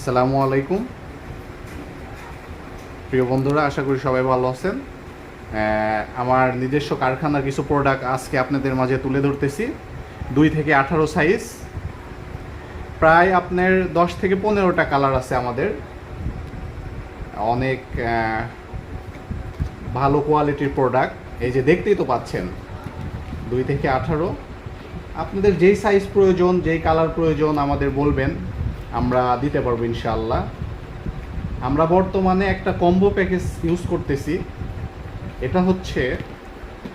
আসসালামু আলাইকুম প্রিয় বন্ধুরা, আশা করি সবাই ভালো আছেন। আমার নিজস্ব কারখানার কিছু প্রোডাক্ট আজকে আপনাদের মাঝে তুলে ধরতেছি। 2 থেকে 18 সাইজ, প্রায় আপনার 10 থেকে 15টা কালার আছে আমাদের। অনেক ভালো কোয়ালিটির প্রোডাক্ট, এই যে দেখতেই তো পাচ্ছেন। 2 থেকে 18 আপনাদের যেই সাইজ প্রয়োজন, যেই কালার প্রয়োজন আমাদের বলবেন, আমরা দিতে পারবো ইনশাআল্লাহ। আমরা বর্তমানে একটা কম্বো প্যাকেজ ইউজ করতেছি। এটা হচ্ছে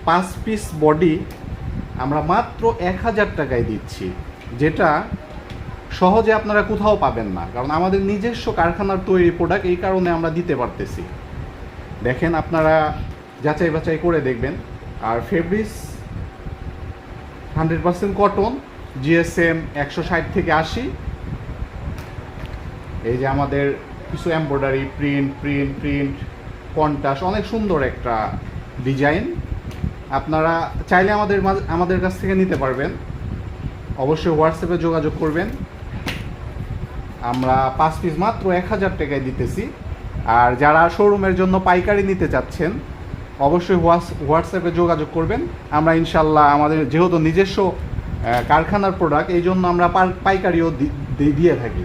5 পিস বডি, আমরা মাত্র 1000 টাকায় দিচ্ছি, যেটা সহজে আপনারা কোথাও পাবেন না, কারণ আমাদের নিজস্ব কারখানার তৈরি প্রোডাক্ট, এই কারণে আমরা দিতে পারতেছি। দেখেন, আপনারা যাচাই বাছাই করে দেখবেন। আর ফেব্রিক্স 100% কটন, জিএসএম 160 থেকে 80। এই যে আমাদের কিছু এমব্রয়ডারি, প্রিন্ট কন্ট্রাস্ট, অনেক সুন্দর একটা ডিজাইন। আপনারা চাইলে আমাদের কাছ থেকে নিতে পারবেন। অবশ্যই হোয়াটসঅ্যাপে যোগাযোগ করবেন। আমরা 5 পিস মাত্র 1000 টাকায় দিতেছি। আর যারা শোরুমের জন্য পাইকারি নিতে চাচ্ছেন, অবশ্যই হোয়াটসঅ্যাপে যোগাযোগ করবেন। আমরা ইনশাল্লাহ, আমাদের যেহেতু নিজস্ব কারখানার প্রোডাক্ট, এই জন্য আমরা পাইকারিও দিয়ে থাকি।